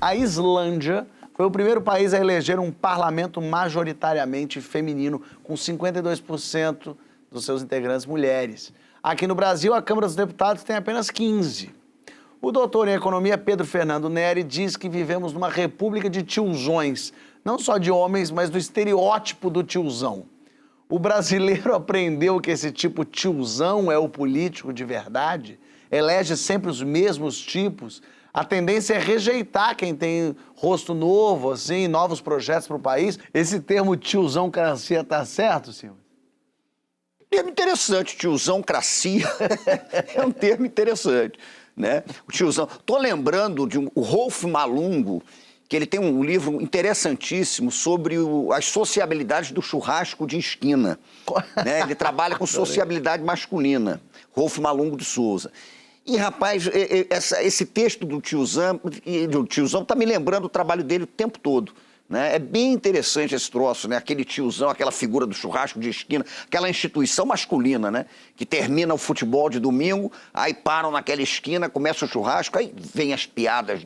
A Islândia foi o primeiro país a eleger um parlamento majoritariamente feminino, com 52% dos seus integrantes mulheres. Aqui no Brasil, a Câmara dos Deputados tem apenas 15%. O doutor em economia Pedro Fernando Neri diz que vivemos numa república de tiozões, não só de homens, mas do estereótipo do tiozão. O brasileiro aprendeu que esse tipo tiozão é o político de verdade, elege sempre os mesmos tipos. A tendência é rejeitar quem tem rosto novo, assim, novos projetos para o país. Esse termo tiozão-cracia tá certo, senhor? Termo interessante, tiozão-cracia é um termo interessante, né? O tiozão. Tô lembrando de o Rolf Malungo, que ele tem um livro interessantíssimo sobre as sociabilidades do churrasco de esquina. Né? Ele trabalha com sociabilidade masculina, Rolf Malungo de Souza. E, rapaz, esse texto do tiozão tá me lembrando o trabalho dele o tempo todo. Né? É bem interessante esse troço, né? Aquele tiozão, aquela figura do churrasco de esquina, aquela instituição masculina, né? Que termina o futebol de domingo, aí param naquela esquina, começa o churrasco, aí vem as piadas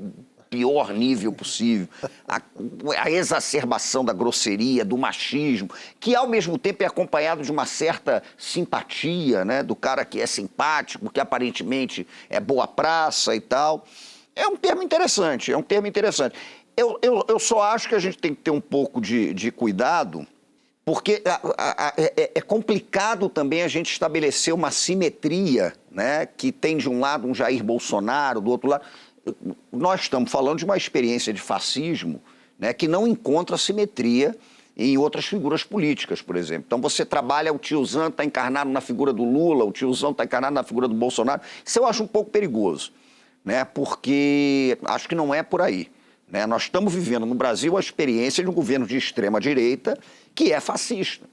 pior nível possível, a exacerbação da grosseria, do machismo, que ao mesmo tempo é acompanhado de uma certa simpatia, né, do cara que é simpático, que aparentemente é boa praça e tal. É um termo interessante, Eu só acho que a gente tem que ter um pouco de cuidado, porque é complicado também a gente estabelecer uma simetria, né, que tem de um lado um Jair Bolsonaro, do outro lado. Nós estamos falando de uma experiência de fascismo, né, que não encontra simetria em outras figuras políticas, por exemplo. Então você trabalha, o tiozão está encarnado na figura do Lula, o tiozão está encarnado na figura do Bolsonaro. Isso eu acho um pouco perigoso, né, porque acho que não é por aí. Né? Nós estamos vivendo no Brasil a experiência de um governo de extrema-direita que é fascista.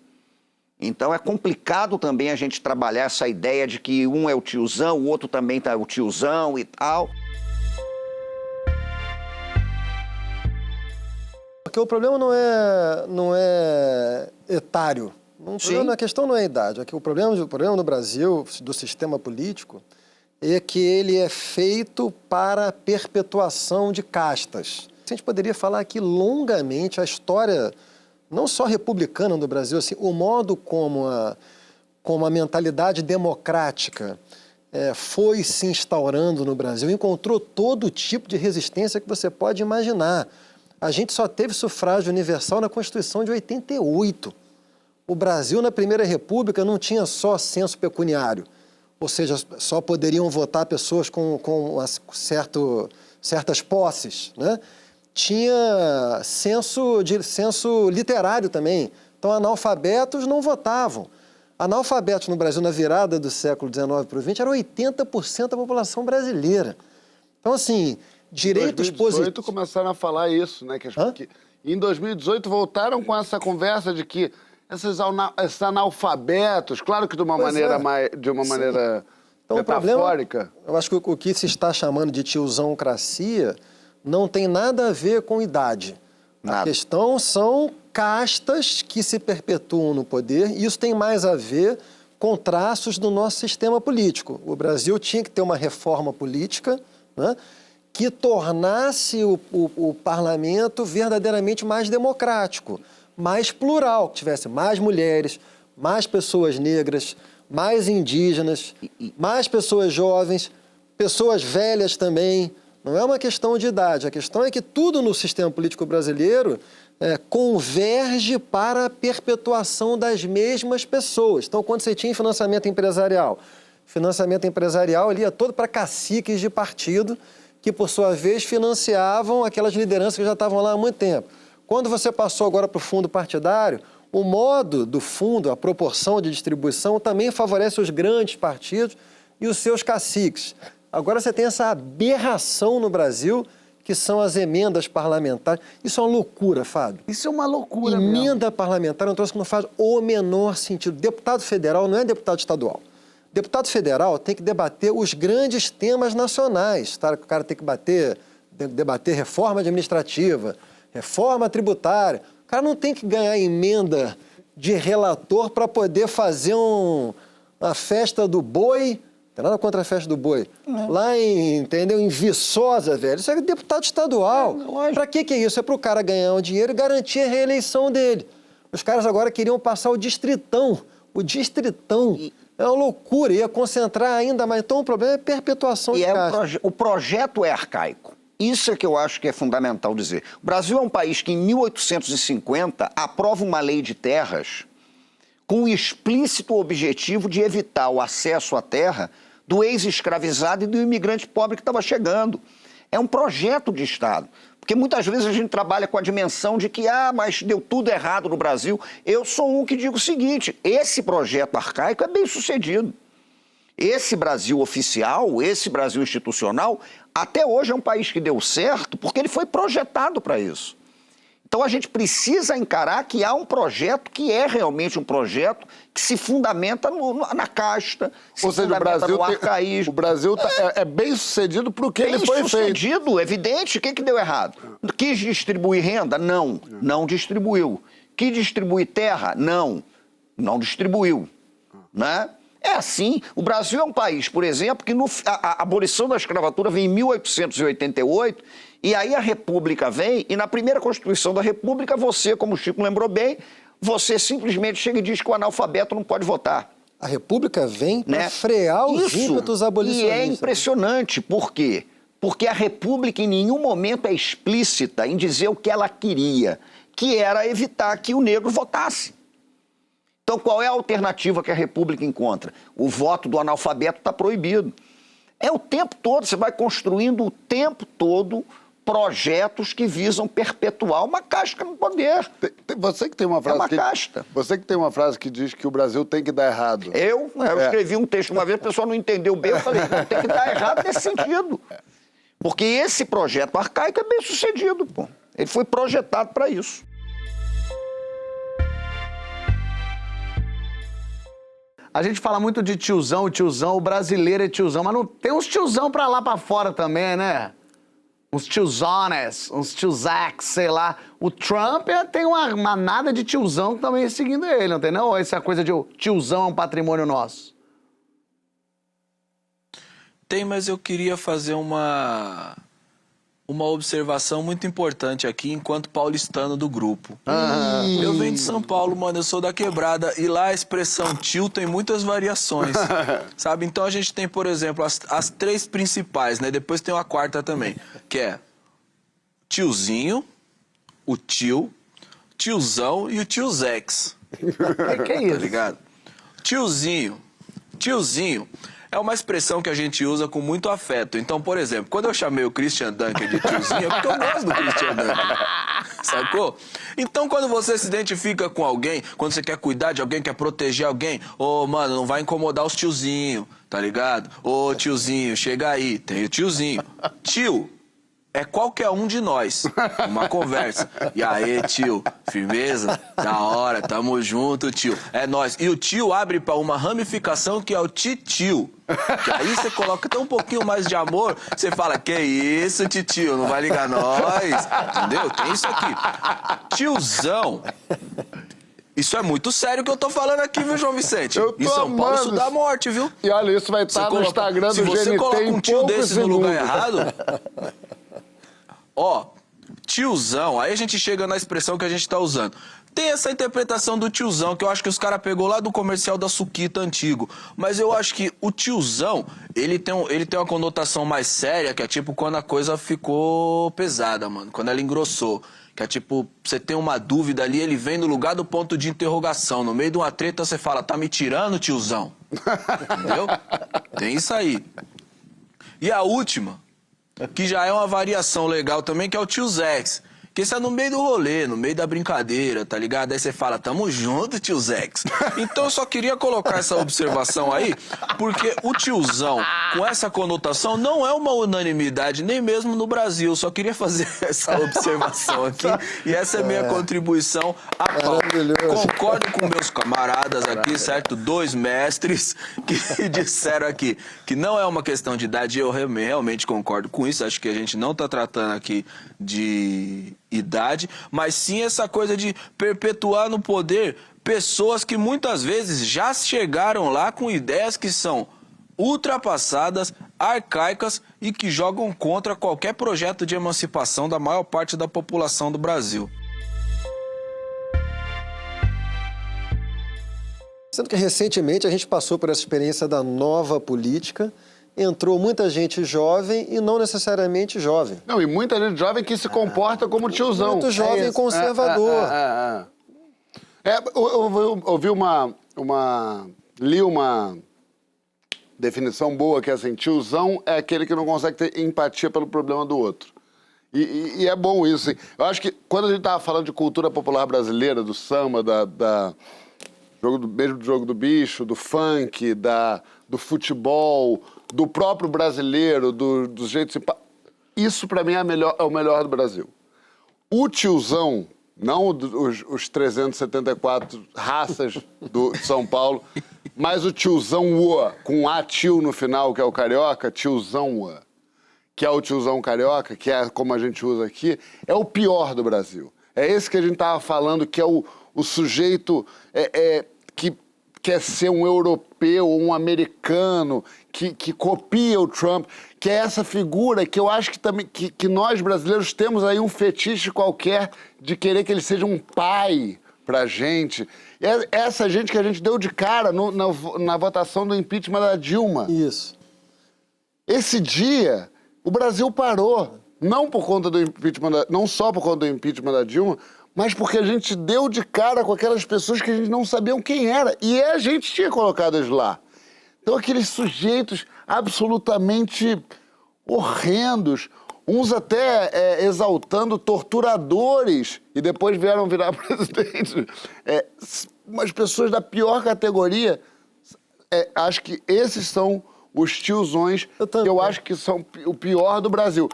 Então é complicado também a gente trabalhar essa ideia de que um é o tiozão, o outro também tá o tiozão e tal. Porque o problema não é etário. A questão não é a idade. O problema no Brasil, do sistema político, é que ele é feito para a perpetuação de castas. A gente poderia falar aqui longamente a história, não só republicana do Brasil, assim, o modo como a mentalidade democrática foi se instaurando no Brasil, encontrou todo tipo de resistência que você pode imaginar. A gente só teve sufrágio universal na Constituição de 88. O Brasil, na Primeira República, não tinha só censo pecuniário, ou seja, só poderiam votar pessoas com certas posses, né? Tinha censo literário também. Então, analfabetos não votavam. Analfabetos no Brasil, na virada do século XIX para o XX, era 80% da população brasileira. Então, assim, direitos positivos... Em 2018 começaram a falar isso, né? Que em 2018 voltaram com essa conversa de que esses analfabetos, claro que de uma maneira então, metafórica. Eu acho que o que se está chamando de tiozão-cracia não tem nada a ver com idade. Nada. A questão são castas que se perpetuam no poder, e isso tem mais a ver com traços do nosso sistema político. O Brasil tinha que ter uma reforma política, né, que tornasse o parlamento verdadeiramente mais democrático, mais plural, que tivesse mais mulheres, mais pessoas negras, mais indígenas, mais pessoas jovens, pessoas velhas também. Não é uma questão de idade, a questão é que tudo no sistema político brasileiro converge para a perpetuação das mesmas pessoas. Então, quando você tinha financiamento empresarial ali ia todo para caciques de partido, que, por sua vez, financiavam aquelas lideranças que já estavam lá há muito tempo. Quando você passou agora para o fundo partidário, o modo do fundo, a proporção de distribuição, também favorece os grandes partidos e os seus caciques. Agora você tem essa aberração no Brasil, que são as emendas parlamentares. Isso é uma loucura, Fábio. Isso é uma loucura Emenda parlamentar é um troço que não faz o menor sentido. Deputado federal não é deputado estadual. Deputado federal tem que debater os grandes temas nacionais. Tá? O cara tem que debater reforma administrativa, reforma tributária. O cara não tem que ganhar emenda de relator para poder fazer uma festa do boi tem nada contra a festa do boi. Lá em, entendeu? Em Viçosa, velho, isso é deputado estadual. Pra que é isso? É pro cara ganhar um dinheiro e garantir a reeleição dele. Os caras agora queriam passar o distritão. O distritão. É uma loucura, ia concentrar ainda mais. Então o problema é perpetuação de casta. O projeto é arcaico. Isso é que eu acho que é fundamental dizer. O Brasil é um país que, em 1850, aprova uma lei de terras com o explícito objetivo de evitar o acesso à terra do ex-escravizado e do imigrante pobre que estava chegando. É um projeto de Estado. Porque muitas vezes a gente trabalha com a dimensão de que, mas deu tudo errado no Brasil. Eu sou um que digo o seguinte, esse projeto arcaico é bem sucedido. Esse Brasil oficial, esse Brasil institucional, até hoje é um país que deu certo porque ele foi projetado para isso. Então a gente precisa encarar que há um projeto que é realmente um projeto que se fundamenta na casta, se fundamenta no arcaísmo. O Brasil é bem sucedido para o que ele foi feito. Bem sucedido, evidente. O que deu errado? Quis distribuir renda? Não, não distribuiu. Quis distribuir terra? Não, não distribuiu. Né? É assim, o Brasil é um país, por exemplo, que a abolição da escravatura vem em 1888, e aí a República vem, e na primeira Constituição da República, você, como o Chico lembrou bem, você simplesmente chega e diz que o analfabeto não pode votar. A República vem para frear os ímpetos abolicionistas. E é impressionante, por quê? Porque a República em nenhum momento é explícita em dizer o que ela queria, que era evitar que o negro votasse. Então, qual é a alternativa que a República encontra? O voto do analfabeto está proibido. É o tempo todo, você vai construindo o tempo todo projetos que visam perpetuar uma casta no poder. Você que tem uma frase casta. Você que tem uma frase que diz que o Brasil tem que dar errado. Eu escrevi um texto uma vez, o pessoal não entendeu bem, eu falei, tem que dar errado nesse sentido. Porque esse projeto arcaico é bem sucedido, pô. Ele foi projetado para isso. A gente fala muito de tiozão, o brasileiro é tiozão, mas não tem uns tiozão pra lá pra fora também, né? Uns tiozones, uns tiozax, sei lá. O Trump tem uma manada de tiozão também seguindo ele, não tem não? Ou essa coisa de tiozão é um patrimônio nosso? Tem, mas eu queria fazer uma observação muito importante aqui enquanto paulistano do grupo. Eu venho de São Paulo, mano, eu sou da Quebrada e lá a expressão tio tem muitas variações, sabe? Então a gente tem, por exemplo, as três principais, né? Depois tem uma quarta também, que é tiozinho, o tio, tiozão e o tiozex. Que é isso? Tá ligado? Tiozinho é uma expressão que a gente usa com muito afeto. Então, por exemplo, quando eu chamei o Christian Dunker de tiozinho, é porque eu gosto do Christian Dunker. Sacou? Então, quando você se identifica com alguém, quando você quer cuidar de alguém, quer proteger alguém, mano, não vai incomodar os tiozinhos, tá ligado? Tiozinho, chega aí, tem o tiozinho. Tio é qualquer um de nós. Uma conversa. E aí, tio, firmeza? Da hora, tamo junto, tio. É nóis. E o tio abre pra uma ramificação que é o titio. Que aí você coloca até um pouquinho mais de amor, você fala, que isso, titio, não vai ligar nós. Entendeu? Tem isso aqui. Tiozão. Isso é muito sério que eu tô falando aqui, viu, João Vicente? Eu tô em São Paulo isso amando. dá morte, viu? E olha, isso vai estar no Instagram do GNT. Se você coloca um tio desse no lugar errado... Tiozão, aí a gente chega na expressão que a gente tá usando. Tem essa interpretação do tiozão, que eu acho que os caras pegou lá do comercial da Suquita antigo. Mas eu acho que o tiozão, ele tem uma conotação mais séria, que é tipo quando a coisa ficou pesada, mano. Quando ela engrossou. Que é tipo, você tem uma dúvida ali, ele vem no lugar do ponto de interrogação. No meio de uma treta, você fala, tá me tirando, tiozão? Entendeu? Tem isso aí. E a última, que já é uma variação legal também, que é o tiozex. Que isso é no meio do rolê, no meio da brincadeira, tá ligado? Aí você fala, tamo junto, tiozex. Então eu só queria colocar essa observação aí, porque o tiozão, com essa conotação, não é uma unanimidade, nem mesmo no Brasil. Eu só queria fazer essa observação aqui, e essa é minha contribuição à pauta. Concordo com meus camaradas aqui, certo? 2 mestres que disseram aqui que não é uma questão de idade, eu realmente concordo com isso. Acho que a gente não tá tratando aqui de idade, mas sim essa coisa de perpetuar no poder pessoas que muitas vezes já chegaram lá com ideias que são ultrapassadas, arcaicas e que jogam contra qualquer projeto de emancipação da maior parte da população do Brasil. Sendo que recentemente a gente passou por essa experiência da nova política, entrou muita gente jovem e não necessariamente jovem. Não, e muita gente jovem que se comporta como tiozão. Muito jovem conservador. Eu ouvi li uma definição boa que é assim, tiozão é aquele que não consegue ter empatia pelo problema do outro. E é bom isso, assim. Eu acho que quando a gente estava falando de cultura popular brasileira, do samba, mesmo do jogo do bicho, do funk, do futebol, do próprio brasileiro, do jeito isso pra mim é o melhor do Brasil. O tiozão, não os 374 raças de São Paulo, mas o tiozão ua, com A tio no final, que é o carioca, tiozão ua, que é o tiozão carioca, que é como a gente usa aqui, é o pior do Brasil. É esse que a gente tava falando, que é o sujeito que quer ser um europeu, um americano, que copia o Trump, que é essa figura que eu acho que também que nós brasileiros temos aí um fetiche qualquer de querer que ele seja um pai pra gente. Essa gente que a gente deu de cara na votação do impeachment da Dilma. Isso. Esse dia, o Brasil parou, não só por conta do impeachment da Dilma, mas porque a gente deu de cara com aquelas pessoas que a gente não sabia quem era. E a gente tinha colocado eles lá. Então, aqueles sujeitos absolutamente horrendos, uns até exaltando torturadores, e depois vieram virar presidentes. Umas pessoas da pior categoria. Acho que esses são os tiozões que eu acho que são o pior do Brasil.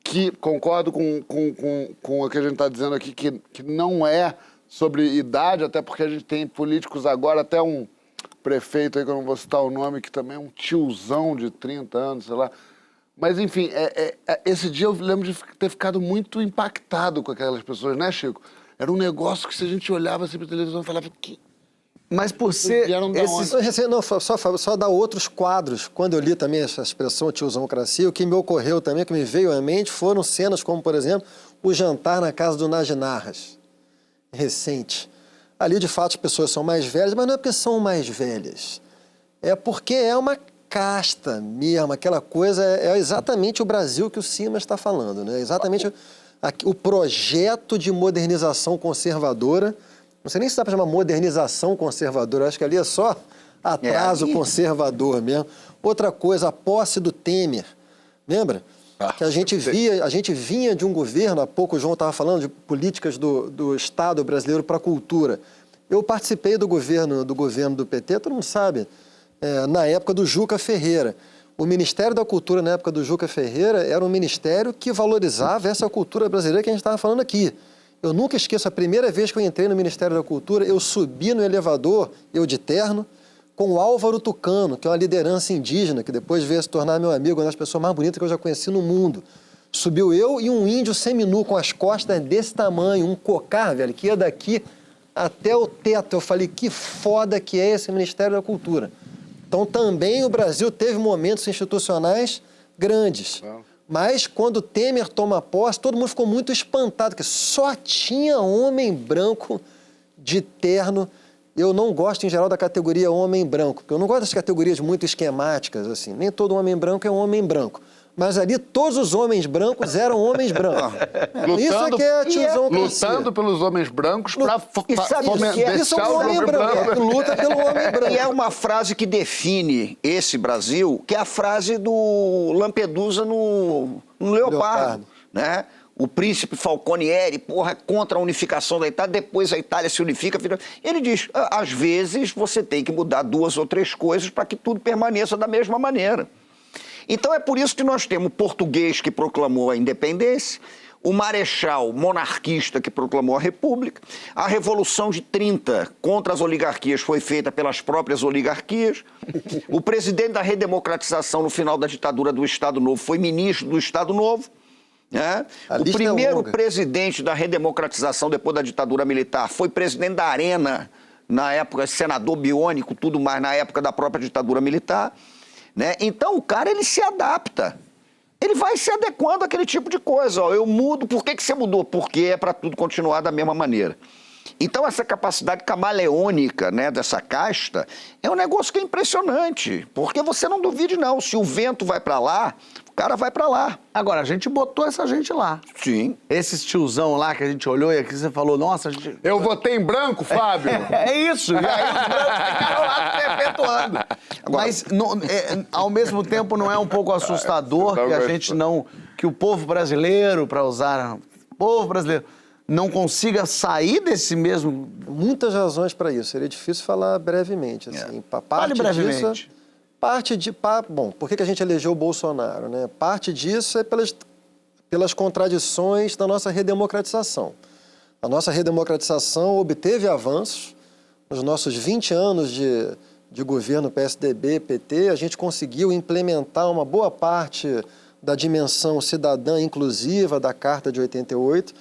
Que concordo com o que a gente está dizendo aqui, que não é sobre idade, até porque a gente tem políticos agora, até um prefeito aí, que eu não vou citar o nome, que também é um tiozão de 30 anos, sei lá. Mas, enfim, esse dia eu lembro de ter ficado muito impactado com aquelas pessoas, né, Chico? Era um negócio que se a gente olhava assim pra televisão e falava que... Mas por ser Só dar outros quadros. Quando eu li também essa expressão tiozãocracia, o que me ocorreu também, que me veio à mente, foram cenas como, por exemplo, o jantar na casa do Najinarras, recente. Ali, de fato, as pessoas são mais velhas, mas não é porque são mais velhas. É porque é uma casta mesmo, aquela coisa, é exatamente o Brasil que o Simas está falando, né? Exatamente o projeto de modernização conservadora. Não sei nem se dá para chamar modernização conservadora, eu acho que ali é só atraso conservador mesmo. Outra coisa, a posse do Temer, lembra? Que a gente vinha de um governo, há pouco o João estava falando de políticas do Estado brasileiro para a cultura. Eu participei do governo do PT, todo mundo sabe, na época do Juca Ferreira. O Ministério da Cultura, na época do Juca Ferreira, era um ministério que valorizava essa cultura brasileira que a gente estava falando aqui. Eu nunca esqueço, a primeira vez que eu entrei no Ministério da Cultura, eu subi no elevador, eu de terno, com o Álvaro Tucano, que é uma liderança indígena, que depois veio se tornar meu amigo, uma das pessoas mais bonitas que eu já conheci no mundo. Subiu eu e um índio seminu com as costas desse tamanho, um cocar, velho, que ia daqui até o teto. Eu falei, que foda que é esse Ministério da Cultura. Então também o Brasil teve momentos institucionais grandes. Mas quando Temer toma posse, todo mundo ficou muito espantado, porque só tinha homem branco de terno. Eu não gosto, em geral, da categoria homem branco, porque eu não gosto das categorias muito esquemáticas, assim. Nem todo homem branco é um homem branco. Mas ali todos os homens brancos eram homens brancos. Isso é que é tiozão lutando pelos homens brancos para isso é um homem branco. Luta pelo homem branco. E é uma frase que define esse Brasil, que é a frase do Lampedusa no Leopardo, né? O príncipe Falconieri, contra a unificação da Itália, depois a Itália se unifica. Ele diz, às vezes você tem que mudar 2 ou 3 coisas para que tudo permaneça da mesma maneira. Então é por isso que nós temos o português que proclamou a independência, o marechal monarquista que proclamou a república, a Revolução de 30 contra as oligarquias foi feita pelas próprias oligarquias, o presidente da redemocratização no final da ditadura do Estado Novo foi ministro do Estado Novo, né? O primeiro presidente da redemocratização depois da ditadura militar foi presidente da Arena, na época senador biônico, tudo mais na época da própria ditadura militar. né? Então o cara, ele se adapta. Ele vai se adequando àquele tipo de coisa. Ó, eu mudo, por que você mudou? Porque é para tudo continuar da mesma maneira. Então essa capacidade camaleônica, né, dessa casta é um negócio que é impressionante. Porque você não duvide não, se o vento vai para lá, o cara vai para lá. Agora, a gente botou essa gente lá. Sim. Esses tiozão lá que a gente olhou e aqui você falou, nossa, a gente... Eu votei em branco, Fábio. É isso, e aí os brancos ficaram lá perpetuando. Mas, ao mesmo tempo, não é um pouco assustador que a gente não... Que o povo brasileiro, para usar... O povo brasileiro não consiga sair desse mesmo... Muitas razões para isso. Seria difícil falar brevemente. Assim. Fale brevemente. Bom, por que a gente elegeu o Bolsonaro, né? Parte disso é pelas contradições da nossa redemocratização. A nossa redemocratização obteve avanços. Nos nossos 20 anos de governo PSDB, PT, a gente conseguiu implementar uma boa parte da dimensão cidadã inclusiva da Carta de 88,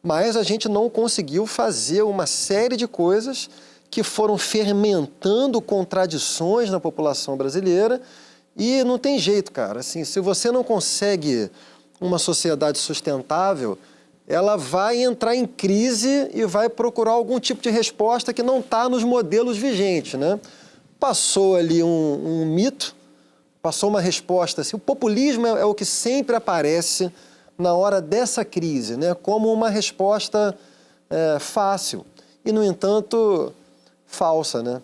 mas a gente não conseguiu fazer uma série de coisas que foram fermentando contradições na população brasileira e não tem jeito, cara. Assim, se você não consegue uma sociedade sustentável, ela vai entrar em crise e vai procurar algum tipo de resposta que não está nos modelos vigentes, né? Passou ali um mito, passou uma resposta. Assim, o populismo é o que sempre aparece na hora dessa crise, né? Como uma resposta fácil e, no entanto, falsa, né?